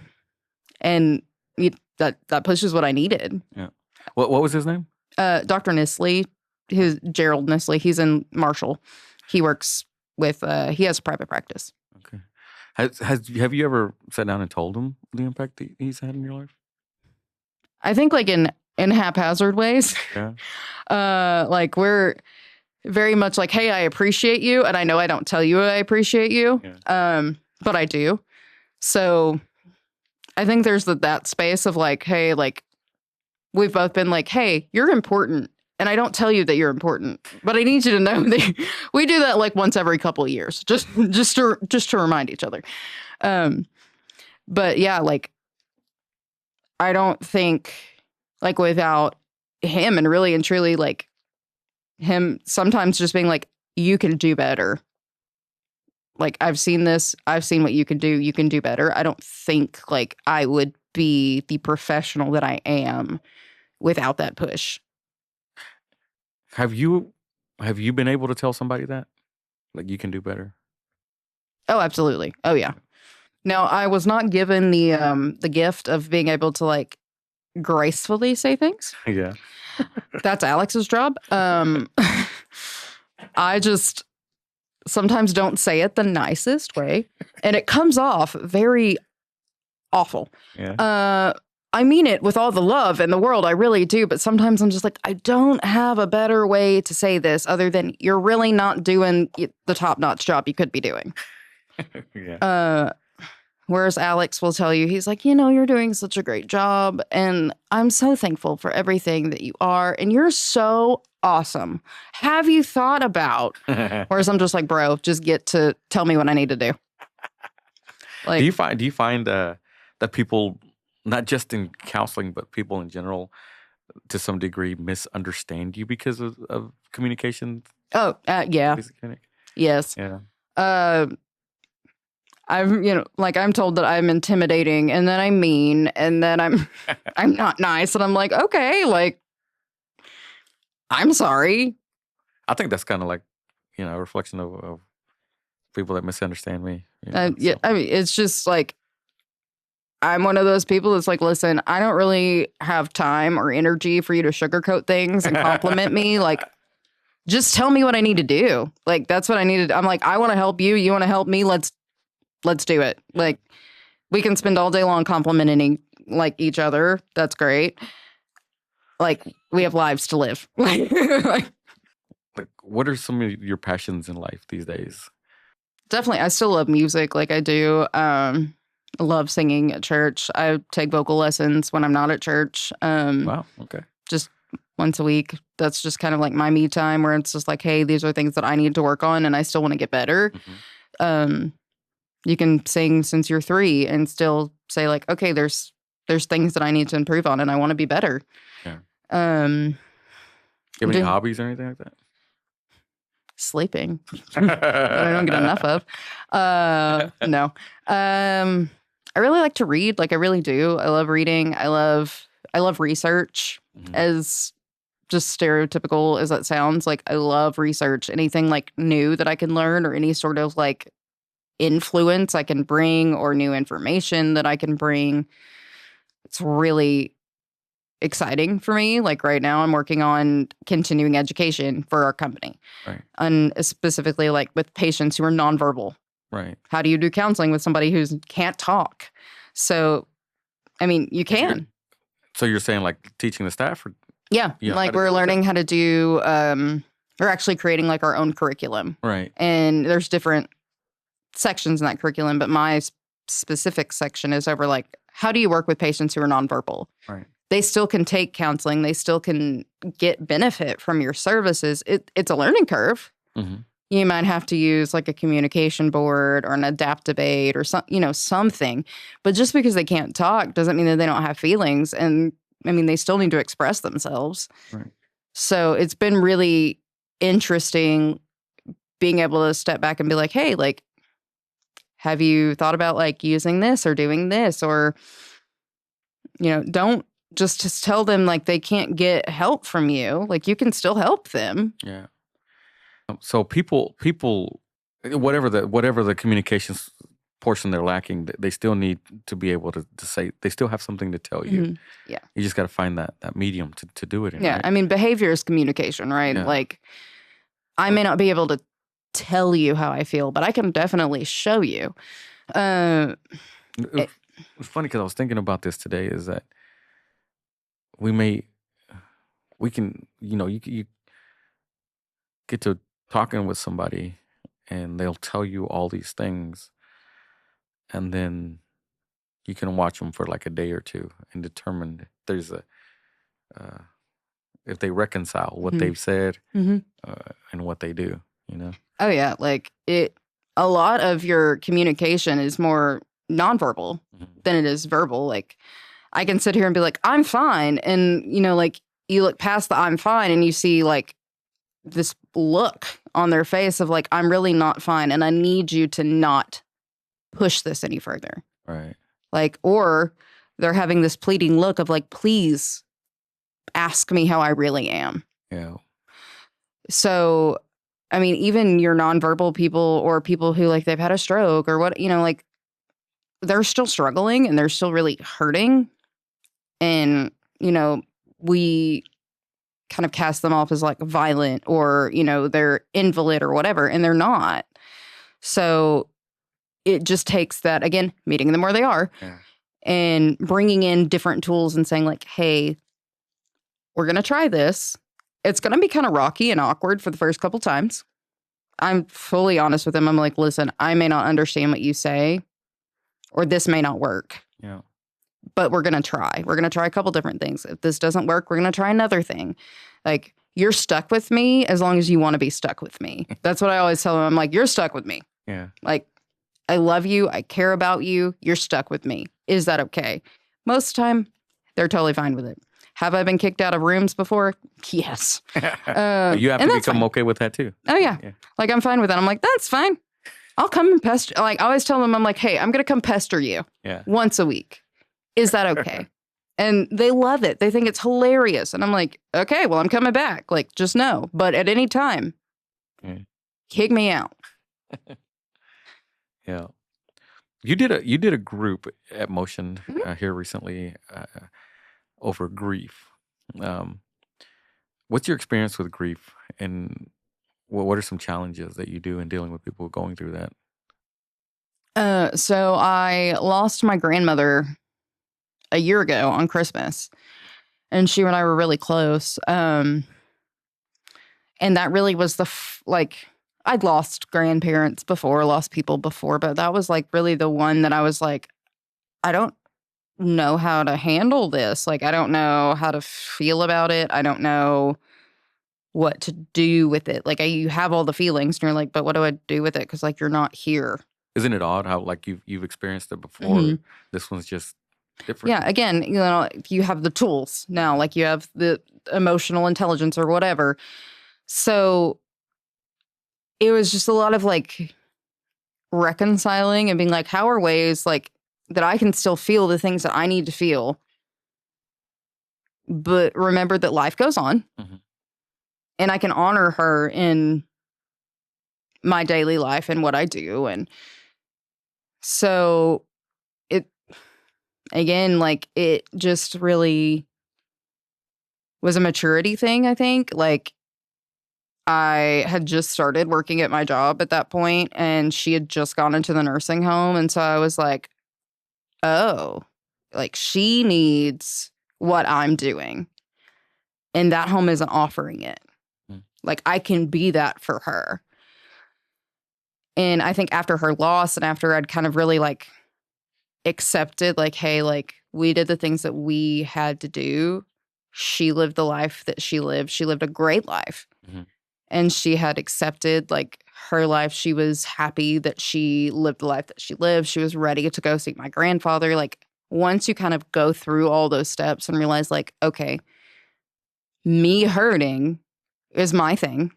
that push is what I needed. Yeah. What was his name? Dr. Nestle. Gerald Nestle. He's in Marshall. He works with, he has a private practice. Okay. Have you ever sat down and told him the impact that he's had in your life? I think, like, in haphazard ways. Yeah. Like, we're very much like, hey, I appreciate you. And I know I don't tell you I appreciate you. Yeah. But I do. So I think there's that space of like, hey, like, we've both been like, hey, you're important. And I don't tell you that you're important, but I need you to know that we do that like once every couple of years, just to remind each other. But yeah, like, I don't think, like, without him and really and truly, like, him sometimes just being like, you can do better. Like, I've seen this. I've seen what you can do. You can do better. I don't think, like, I would be the professional that I am without that push. Have you been able to tell somebody that? Like, you can do better? Oh, absolutely. Oh, yeah. Now, I was not given the gift of being able to, like, gracefully say things. Yeah. That's Alex's job. I just sometimes don't say it the nicest way, and it comes off very awful. Yeah. I mean it with all the love in the world. I really do. But sometimes I'm just like, I don't have a better way to say this other than you're really not doing the top-notch job you could be doing. Yeah. Whereas Alex will tell you, he's like, you're doing such a great job. And I'm so thankful for everything that you are. And you're so awesome. Have you thought about? Whereas I'm just like, bro, just get to tell me what I need to do. Like, do you find that people not just in counseling, but people in general, to some degree, misunderstand you because of communication? Oh, yeah. Yes. Yeah. I'm told that I'm intimidating, and then I'm mean, and then I'm not nice, and I'm like, okay, like, I'm sorry. I think that's kind of like, a reflection of people that misunderstand me. Yeah, I mean, it's just like, I'm one of those people that's like, listen, I don't really have time or energy for you to sugarcoat things and compliment me. Like, just tell me what I need to do. Like, that's what I needed. I'm like, I want to help you. You want to help me. Let's do it. Like, we can spend all day long complimenting like each other. That's great. Like, we have lives to live. Like, what are some of your passions in life these days? Definitely. I still love music like I do. I love singing at church. I take vocal lessons when I'm not at church. Wow. Okay. Just once a week. That's just kind of like my me time where it's just like, hey, these are things that I need to work on and I still want to get better. Mm-hmm. You can sing since you're 3 and still say like, okay, there's things that I need to improve on and I want to be better. Yeah. You have any hobbies or anything like that? Sleeping. That I don't get enough of. No. I really like to read. Like I really do. I love reading. I love research. Mm-hmm. As just stereotypical as that sounds, like I love research. Anything like new that I can learn or any sort of like influence I can bring or new information that I can bring. It's really exciting for me. Like right now I'm working on continuing education for our company. Right. And specifically like with patients who are nonverbal. Right. How do you do counseling with somebody who can't talk? So, I mean, you can. So you're saying like teaching the staff? Or, yeah. Like we're learning how to do, we're actually creating like our own curriculum. Right. And there's different sections in that curriculum, but my specific section is over like, how do you work with patients who are nonverbal? Right. They still can take counseling. They still can get benefit from your services. It's a learning curve. Mm-hmm. You might have to use like a communication board or an Adaptivate or something. But just because they can't talk doesn't mean that they don't have feelings. And I mean, they still need to express themselves. Right. So it's been really interesting being able to step back and be like, hey, like, have you thought about like using this or doing this? Or, don't just tell them like they can't get help from you. Like you can still help them. Yeah. So people, whatever the communications portion they're lacking, they still need to be able to say, they still have something to tell you. Mm-hmm. Yeah. You just got to find that medium to do it in. Yeah. Right? I mean, behavior is communication, right? Yeah. Like I may not be able to tell you how I feel, but I can definitely show you. It's funny because I was thinking about this today is that we can, you get to talking with somebody and they'll tell you all these things and then you can watch them for like a day or two and determine if there's if they reconcile what mm-hmm. they've said mm-hmm. And what they do, Oh yeah. Like a lot of your communication is more nonverbal mm-hmm. than it is verbal. Like I can sit here and be like, I'm fine. And, like you look past the I'm fine and you see like this look on their face of like, I'm really not fine. And I need you to not push this any further. Right. Like, or they're having this pleading look of like, please ask me how I really am. Yeah. So, I mean, even your nonverbal people or people who like they've had a stroke or what, like they're still struggling and they're still really hurting. And, we kind of cast them off as like violent or, they're invalid or whatever, and they're not. So it just takes that, again, meeting them where they are and bringing in different tools and saying like, hey, we're going to try this. It's going to be kind of rocky and awkward for the first couple times. I'm fully honest with them. I'm like, listen, I may not understand what you say or this may not work. Yeah. But we're going to try. We're going to try a couple different things. If this doesn't work, we're going to try another thing. Like, you're stuck with me as long as you want to be stuck with me. That's what I always tell them. I'm like, you're stuck with me. Yeah. Like, I love you. I care about you. You're stuck with me. Is that okay? Most of the time, they're totally fine with it. Have I been kicked out of rooms before? Yes. You have to become okay with that too. Oh, yeah. Like, I'm fine with that. I'm like, that's fine. I'll come and pester. Like, I always tell them, I'm like, hey, I'm going to come pester you once a week. Is that okay? And they love it. They think it's hilarious. And I'm like, okay, well, I'm coming back. Like, just know. But at any time, kick me out. Yeah. You did a group at Motion here recently over grief. What's your experience with grief, and what are some challenges that you do in dealing with people going through that? So I lost my grandmother a year ago on Christmas, and she and I were really close. And that really was I'd lost grandparents before, lost people before, but that was like really the one that I was like, I don't know how to handle this. Like, I don't know how to feel about it. I don't know what to do with it. Like, you have all the feelings and you're like, but what do I do with it? Because like, you're not here. Isn't it odd how like you've experienced it before? This one's just different. Yeah. Again, you have the tools now, like you have the emotional intelligence or whatever. So it was just a lot of like reconciling and being like, how are ways like that I can still feel the things that I need to feel, but remember that life goes on and I can honor her in my daily life and what I do. And so it just really was a maturity thing, I think. Like, I had just started working at my job at that point, and she had just gone into the nursing home. And so I was like, oh, like she needs what I'm doing. And that home isn't offering it. Like, I can be that for her. And I think after her loss and after I'd kind of really like accepted, like, hey, like we did the things that we had to do. She lived the life that she lived. She lived a great life. And she had accepted like her life. She was happy that she lived the life that she lived. She was ready to go see my grandfather. Like, once you kind of go through all those steps and realize like, okay, me hurting is my thing,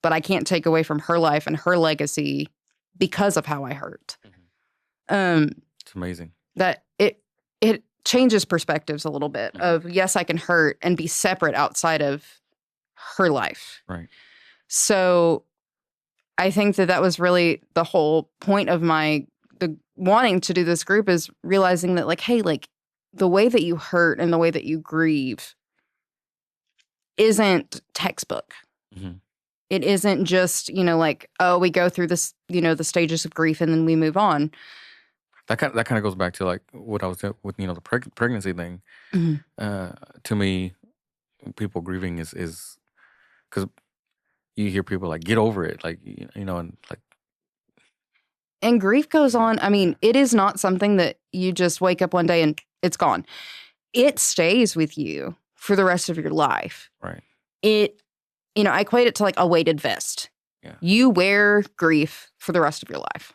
but I can't take away from her life and her legacy because of how I hurt. It's amazing that it changes perspectives a little bit of, yes, I can hurt and be separate outside of her life. Right. So I think that was really the whole point of the wanting to do this group, is realizing that like, hey, like the way that you hurt and the way that you grieve isn't textbook. It isn't just, like, oh, we go through this, the stages of grief and then we move on. That kind of goes back to like what I was doing with the pregnancy thing. To me, people grieving is because you hear people like get over it, like and like. And grief goes on. I mean, it is not something that you just wake up one day and it's gone. It stays with you for the rest of your life. Right. I equate it to like a weighted vest. Yeah. You wear grief for the rest of your life.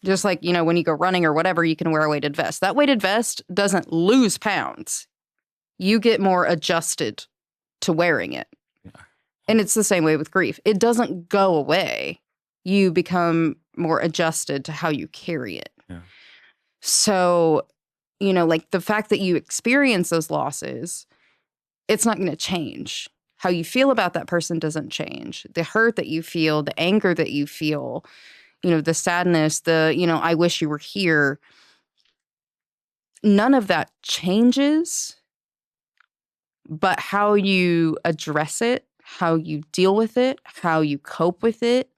Just like, when you go running or whatever, you can wear a weighted vest. That weighted vest doesn't lose pounds. You get more adjusted to wearing it. Yeah. And it's the same way with grief. It doesn't go away. You become more adjusted to how you carry it. Yeah. So, like the fact that you experience those losses, it's not going to change. How you feel about that person doesn't change. The hurt that you feel, the anger that you feel, the sadness, I wish you were here. None of that changes, but how you address it, how you deal with it, how you cope with it,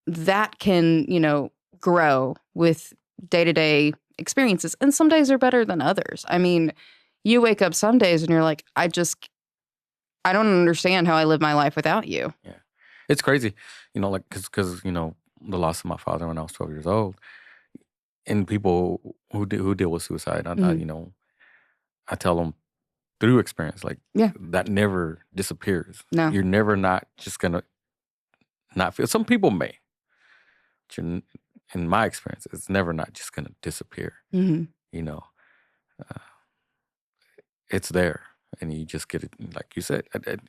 that can, grow with day-to-day experiences. And some days are better than others. I mean, you wake up some days and you're like, I don't understand how I live my life without you. Yeah. It's crazy, like, because, the loss of my father when I was 12 years old, and people who deal with suicide, I tell them through experience, like, that never disappears. No. You're never not just going to not feel. Some people may. But in my experience, it's never not just going to disappear, it's there, and you just get it. Like you said,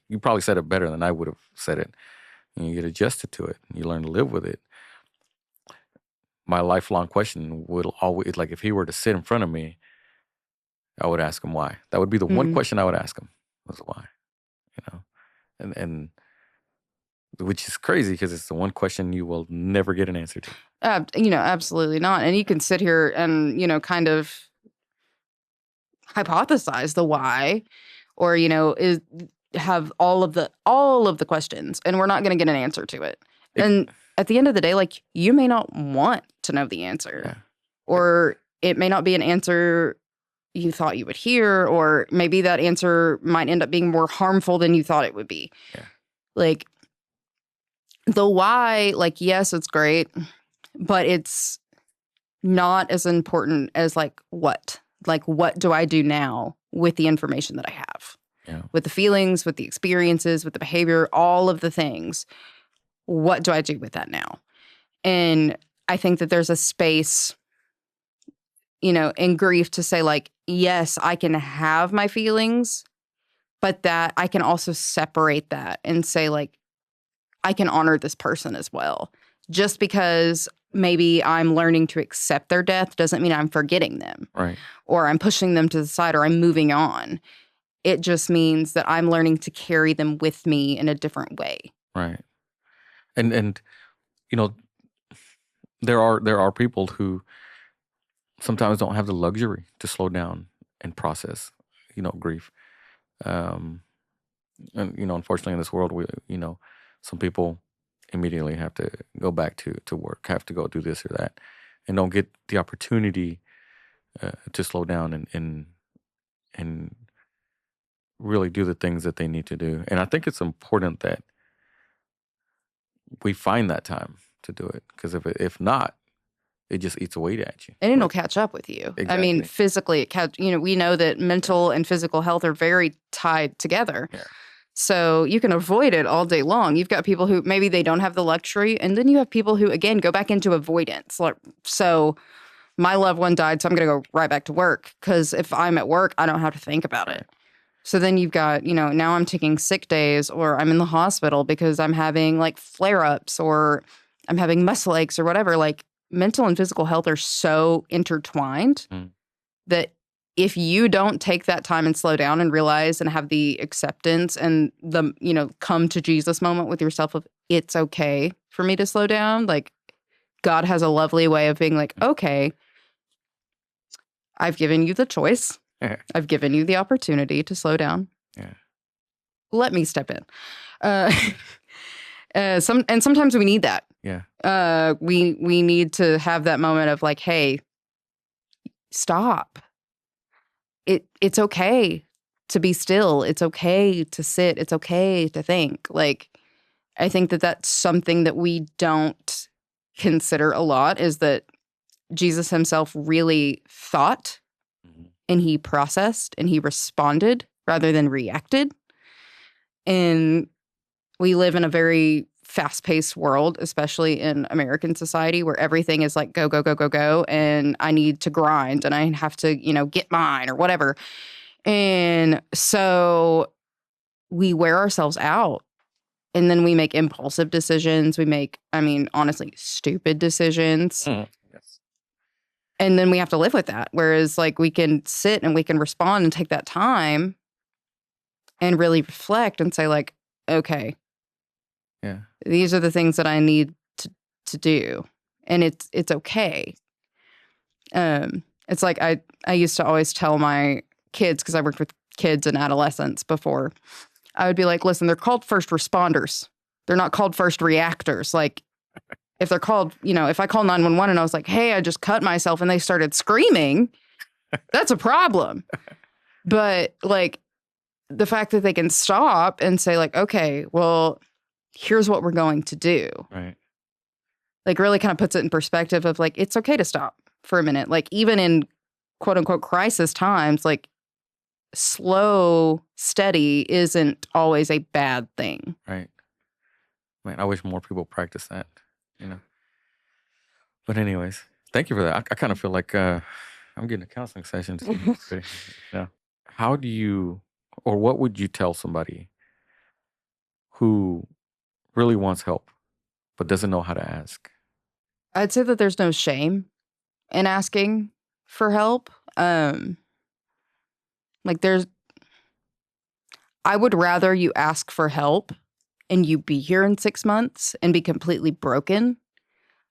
you probably said it better than I would have said it. And you get adjusted to it, and you learn to live with it. My lifelong question will always, like, if he were to sit in front of me, I would ask him why. That would be the one question I would ask him, was why. And which is crazy because it's the one question you will never get an answer to. Absolutely not. And you can sit here and, kind of hypothesize the why, or, have all of the questions, and we're not going to get an answer to it. And at the end of the day, like, you may not want to know the answer, or it may not be an answer you thought you would hear, or maybe that answer might end up being more harmful than you thought it would be. Yeah. Like, the why, like, yes, it's great, but it's not as important as, like, what? Like, what do I do now with the information that I have? Yeah. With the feelings, with the experiences, with the behavior, all of the things. What do I do with that now? And I think that there's a space, in grief to say, like, yes, I can have my feelings, but that I can also separate that and say, like, I can honor this person as well. Just because maybe I'm learning to accept their death doesn't mean I'm forgetting them. Right. Or I'm pushing them to the side, or I'm moving on. It just means that I'm learning to carry them with me in a different way. Right. And there are people who sometimes don't have the luxury to slow down and process, grief. And unfortunately in this world, we, some people immediately have to go back to work, have to go do this or that, and don't get the opportunity to slow down and really do the things that they need to do. And I think it's important that we find that time to do it, because if not, it just eats away at you. And it'll catch up with you. Exactly. I mean, physically, we know that mental and physical health are very tied together. Yeah. So you can avoid it all day long. You've got people who maybe they don't have the luxury. And then you have people who, again, go back into avoidance. Like, so my loved one died, so I'm going to go right back to work. Because if I'm at work, I don't have to think about it. So then you've got, now I'm taking sick days, or I'm in the hospital because I'm having, like, flare-ups, or I'm having muscle aches or whatever. Like, mental and physical health are so intertwined that if you don't take that time and slow down and realize and have the acceptance and the, come to Jesus moment with yourself of, it's okay for me to slow down. Like, God has a lovely way of being like, okay, I've given you the choice. I've given you the opportunity to slow down. Yeah. Let me step in. Sometimes we need that. Yeah. We need to have that moment of, like, hey, stop. It's okay to be still. It's okay to sit. It's okay to think. Like, I think that that's something that we don't consider a lot, is that Jesus himself really thought, and he processed, and he responded rather than reacted. And we live in a very fast-paced world, especially in American society, where everything is like go, go, go, go, go, and I need to grind, and I have to, get mine or whatever. And so we wear ourselves out, and then we make impulsive decisions. We make, honestly, stupid decisions. Yes. And then we have to live with that. Whereas, like, we can sit and we can respond and take that time and really reflect and say, like, okay, yeah, these are the things that I need to do. And it's okay. It's like I used to always tell my kids, because I worked with kids and adolescents before, I would be like, listen, they're called first responders. They're not called first reactors. Like, if they're called, if I call 911 and I was like, hey, I just cut myself, and they started screaming, that's a problem. But, like, the fact that they can stop and say, like, okay, well, here's what we're going to do. Right. Like, really kind of puts it in perspective of, like, it's okay to stop for a minute. Like, even in quote unquote crisis times, like, slow, steady isn't always a bad thing. Right. Man, I wish more people practice that, But anyways, thank you for that. I kind of feel like I'm I'm getting a counseling session too. Yeah. How do you, or what would you tell somebody who really wants help but doesn't know how to ask? I'd say that there's no shame in asking for help. Like I would rather you ask for help and you be here in 6 months and be completely broken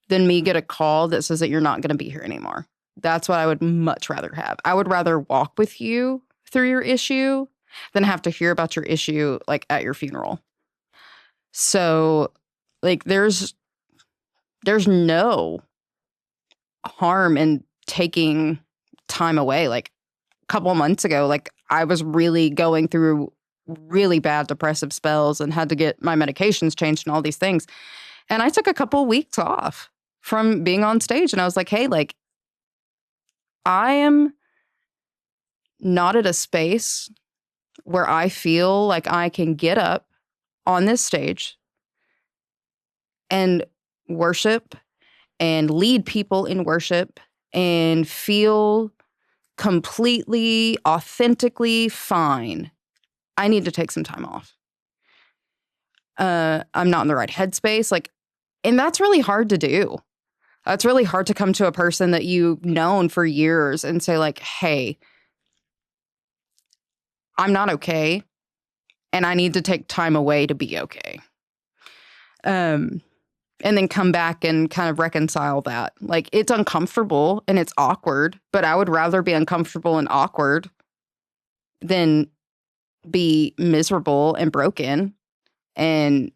than me get a call that says that you're not going to be here anymore. That's what I would much rather have. I would rather walk with you through your issue than have to hear about your issue like at your funeral. So like there's no harm in taking time away. Like a couple of months ago, like I was really going through really bad depressive spells and had to get my medications changed and all these things. And I took a couple of weeks off from being on stage and I was like, hey, like I am not at a space where I feel like I can get up on this stage and worship and lead people in worship and feel completely, authentically fine. I need to take some time off. I'm not in the right headspace. Like, and that's really hard to do. It's really hard to come to a person that you've known for years and say like, hey, I'm not okay. And I need to take time away to be okay. And then come back and kind of reconcile that. Like, it's uncomfortable and it's awkward, but I would rather be uncomfortable and awkward than be miserable and broken and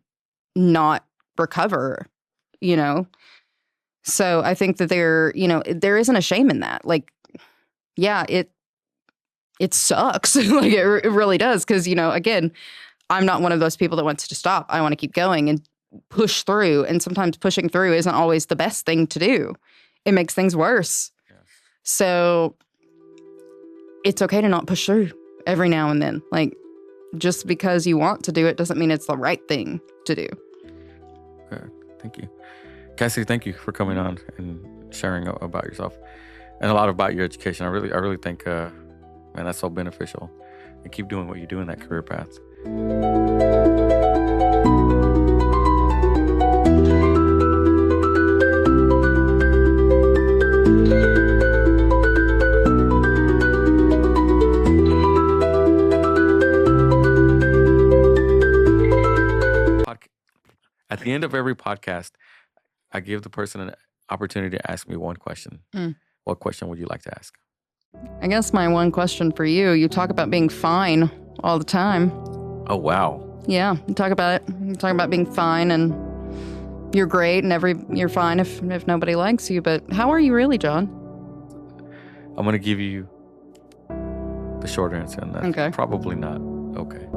not recover, you know? So I think that there isn't a shame in that. Like, yeah, it sucks. Like, it really does. Because, again, I'm not one of those people that wants to stop. I want to keep going and push through. And sometimes pushing through isn't always the best thing to do. It makes things worse. Yeah. So it's okay to not push through every now and then. Like, just because you want to do it doesn't mean it's the right thing to do. Okay, thank you. Cassidy, thank you for coming on and sharing about yourself and a lot about your education. I really think, man, that's so beneficial. And keep doing what you do in that career path. At the end of every podcast, I give the person an opportunity to ask me one question. What question would you like to ask? I guess my one question for you, you talk about being fine all the time. Oh, wow. Yeah, you talk about it. You talk about being fine and you're great and you're fine if nobody likes you. But how are you really, John? I'm going to give you the short answer, and that's probably not okay.